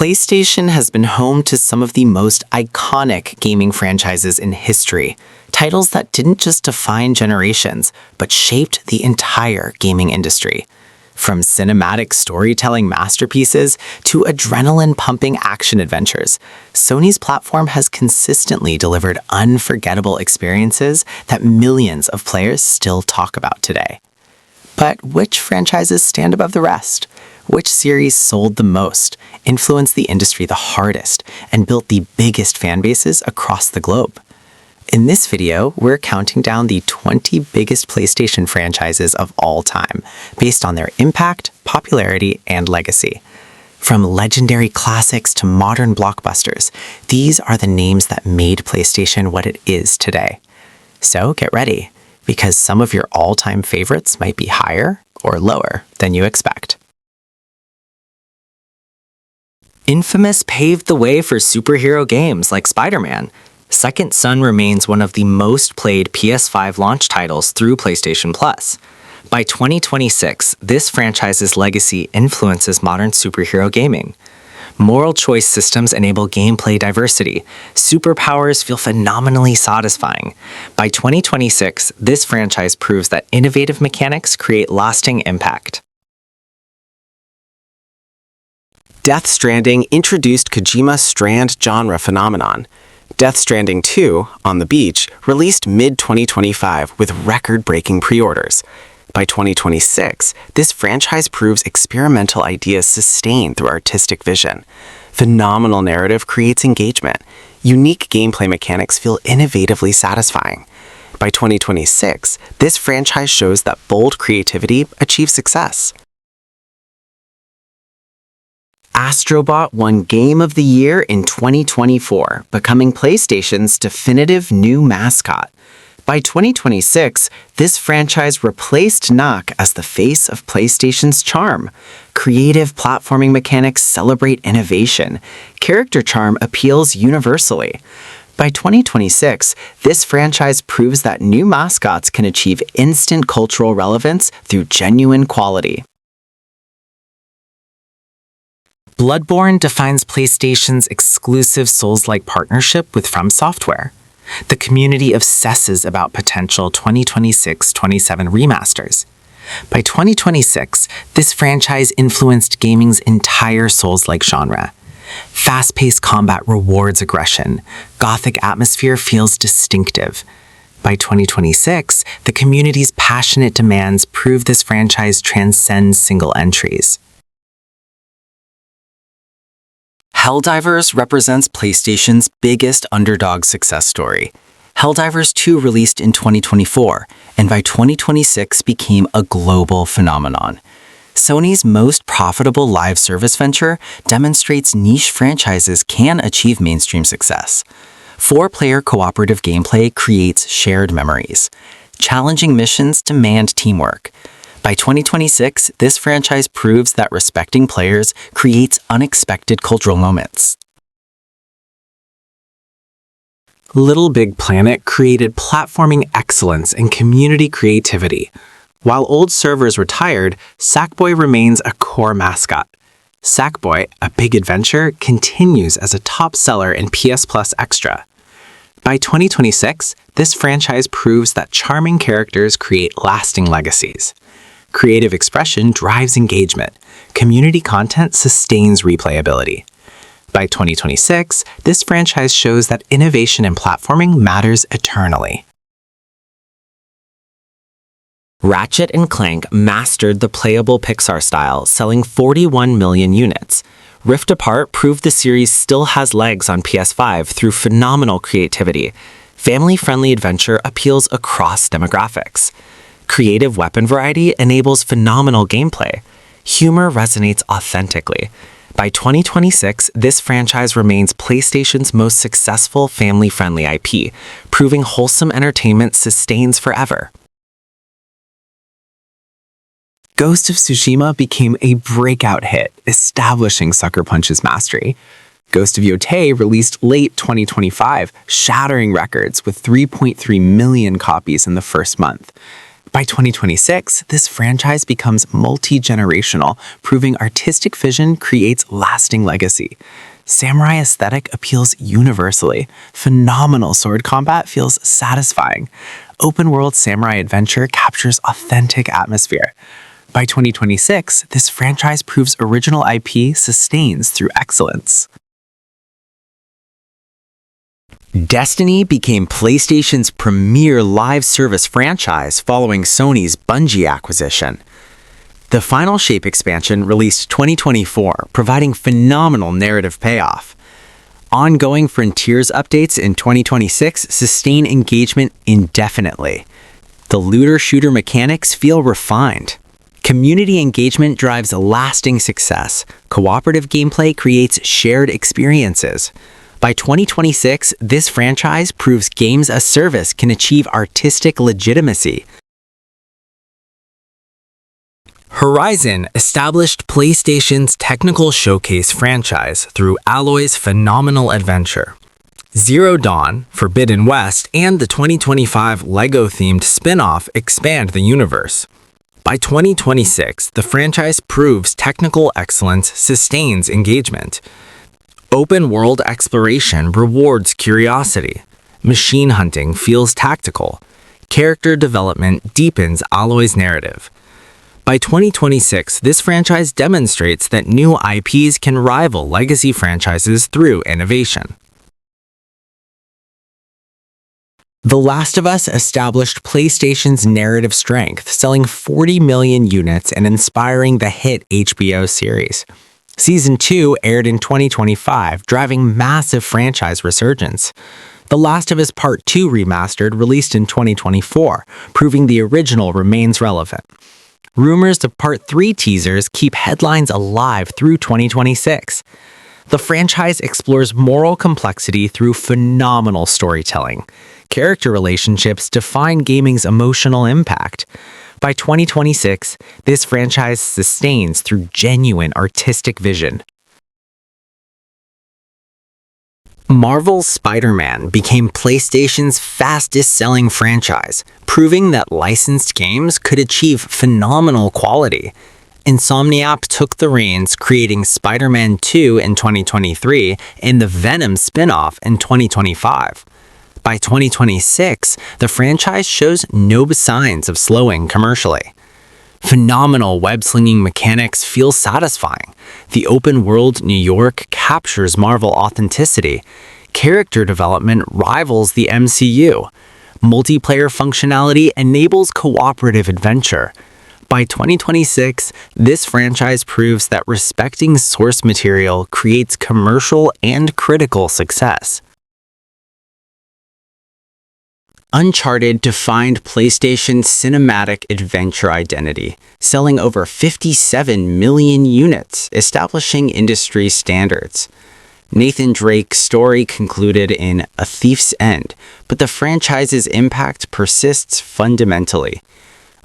PlayStation has been home to some of the most iconic gaming franchises in history, titles that didn't just define generations, but shaped the entire gaming industry. From cinematic storytelling masterpieces to adrenaline-pumping action adventures, Sony's platform has consistently delivered unforgettable experiences that millions of players still talk about today. But which franchises stand above the rest? Which series sold the most, influenced the industry the hardest, and built the biggest fan bases across the globe? In this video, we're counting down the 20 biggest PlayStation franchises of all time, based on their impact, popularity, and legacy. From legendary classics to modern blockbusters, these are the names that made PlayStation what it is today. So get ready, because some of your all-time favorites might be higher or lower than you expect. Infamous paved the way for superhero games like Spider-Man. Second Son remains one of the most played PS5 launch titles through PlayStation Plus. By 2026, this franchise's legacy influences modern superhero gaming. Moral choice systems enable gameplay diversity. Superpowers feel phenomenally satisfying. By 2026, this franchise proves that innovative mechanics create lasting impact. Death Stranding introduced Kojima's Strand genre phenomenon. Death Stranding 2, On the Beach, released mid-2025 with record-breaking pre-orders. By 2026, this franchise proves experimental ideas sustain through artistic vision. Phenomenal narrative creates engagement. Unique gameplay mechanics feel innovatively satisfying. By 2026, this franchise shows that bold creativity achieves success. Astrobot won Game of the Year in 2024, becoming PlayStation's definitive new mascot. By 2026, this franchise replaced Knack as the face of PlayStation's charm. Creative platforming mechanics celebrate innovation. Character charm appeals universally. By 2026, this franchise proves that new mascots can achieve instant cultural relevance through genuine quality. Bloodborne defines PlayStation's exclusive Souls-like partnership with From Software. The community obsesses about potential 2026-27 remasters. By 2026, this franchise influenced gaming's entire Souls-like genre. Fast-paced combat rewards aggression. Gothic atmosphere feels distinctive. By 2026, the community's passionate demands prove this franchise transcends single entries. Helldivers represents PlayStation's biggest underdog success story. Helldivers 2 released in 2024, and by 2026 became a global phenomenon. Sony's most profitable live service venture demonstrates niche franchises can achieve mainstream success. 4-player cooperative gameplay creates shared memories. Challenging missions demand teamwork. By 2026, this franchise proves that respecting players creates unexpected cultural moments. Little Big Planet created platforming excellence and community creativity. While old servers retired, Sackboy remains a core mascot. Sackboy, A Big Adventure, continues as a top seller in PS Plus Extra. By 2026, this franchise proves that charming characters create lasting legacies. Creative expression drives engagement. Community content sustains replayability. By 2026, this franchise shows that innovation in platforming matters eternally. Ratchet & Clank mastered the playable Pixar style, selling 41 million units. Rift Apart proved the series still has legs on PS5 through phenomenal creativity. Family-friendly adventure appeals across demographics. Creative weapon variety enables phenomenal gameplay. Humor resonates authentically. By 2026, this franchise remains PlayStation's most successful family-friendly IP, proving wholesome entertainment sustains forever. Ghost of Tsushima became a breakout hit, establishing Sucker Punch's mastery. Ghost of Yotei released late 2025, shattering records with 3.3 million copies in the first month. By 2026, this franchise becomes multi-generational, proving artistic vision creates lasting legacy. Samurai aesthetic appeals universally. Phenomenal sword combat feels satisfying. Open-world samurai adventure captures authentic atmosphere. By 2026, this franchise proves original IP sustains through excellence. Destiny became PlayStation's premier live service franchise following Sony's Bungie acquisition. The Final Shape expansion released 2024, providing phenomenal narrative payoff. Ongoing Frontiers updates in 2026 sustain engagement indefinitely. The looter-shooter mechanics feel refined. Community engagement drives lasting success. Cooperative gameplay creates shared experiences. By 2026, this franchise proves games as service can achieve artistic legitimacy. Horizon established PlayStation's technical showcase franchise through Alloy's phenomenal adventure. Zero Dawn, Forbidden West, and the 2025 LEGO-themed spin-off expand the universe. By 2026, the franchise proves technical excellence sustains engagement. Open-world exploration rewards curiosity. Machine hunting feels tactical. Character development deepens Alloy's narrative. By 2026, this franchise demonstrates that new IPs can rival legacy franchises through innovation. The Last of Us established PlayStation's narrative strength, selling 40 million units and inspiring the hit HBO series. Season 2 aired in 2025, driving massive franchise resurgence. The Last of Us Part 2 Remastered released in 2024, proving the original remains relevant. Rumors of Part 3 teasers keep headlines alive through 2026. The franchise explores moral complexity through phenomenal storytelling. Character relationships define gaming's emotional impact. By 2026, this franchise sustains through genuine artistic vision. Marvel's Spider-Man became PlayStation's fastest-selling franchise, proving that licensed games could achieve phenomenal quality. Insomniac took the reins, creating Spider-Man 2 in 2023 and the Venom spin-off in 2025. By 2026, the franchise shows no signs of slowing commercially. Phenomenal web-slinging mechanics feel satisfying. The open-world New York captures Marvel authenticity. Character development rivals the MCU. Multiplayer functionality enables cooperative adventure. By 2026, this franchise proves that respecting source material creates commercial and critical success. Uncharted defined PlayStation's cinematic adventure identity, selling over 57 million units, establishing industry standards. Nathan Drake's story concluded in A Thief's End, but the franchise's impact persists fundamentally.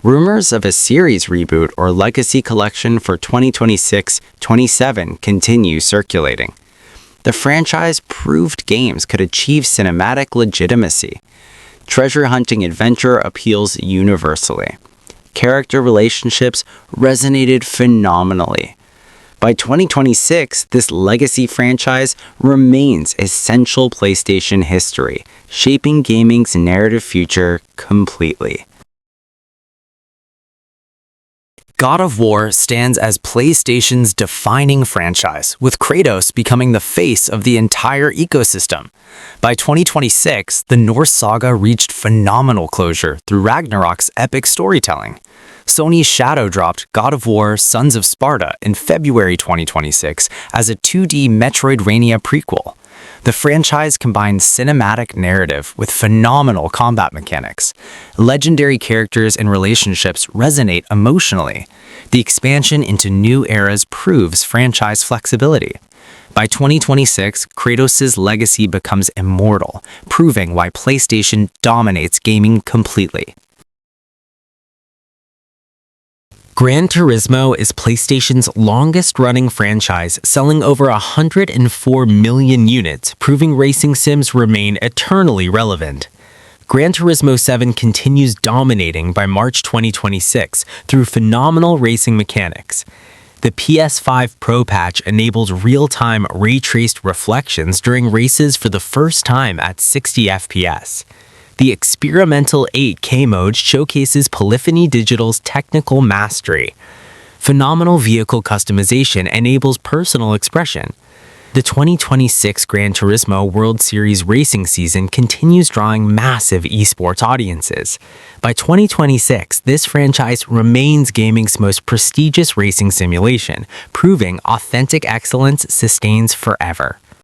Rumors of a series reboot or legacy collection for 2026-27 continue circulating. The franchise proved games could achieve cinematic legitimacy. Treasure hunting adventure appeals universally. Character relationships resonated phenomenally. By 2026, this legacy franchise remains essential PlayStation history, shaping gaming's narrative future completely. God of War stands as PlayStation's defining franchise, with Kratos becoming the face of the entire ecosystem. By 2026, the Norse saga reached phenomenal closure through Ragnarok's epic storytelling. Sony shadow-dropped God of War Sons of Sparta in February 2026 as a 2D Metroidvania prequel. The franchise combines cinematic narrative with phenomenal combat mechanics. Legendary characters and relationships resonate emotionally. The expansion into new eras proves franchise flexibility. By 2026, Kratos' legacy becomes immortal, proving why PlayStation dominates gaming completely. Gran Turismo is PlayStation's longest-running franchise, selling over 104 million units, proving racing sims remain eternally relevant. Gran Turismo 7 continues dominating by March 2026 through phenomenal racing mechanics. The PS5 Pro patch enables real-time ray-traced reflections during races for the first time at 60 FPS. The experimental 8K mode showcases Polyphony Digital's technical mastery. Phenomenal vehicle customization enables personal expression. The 2026 Gran Turismo World Series racing season continues drawing massive esports audiences. By 2026, this franchise remains gaming's most prestigious racing simulation, proving authentic excellence sustains forever.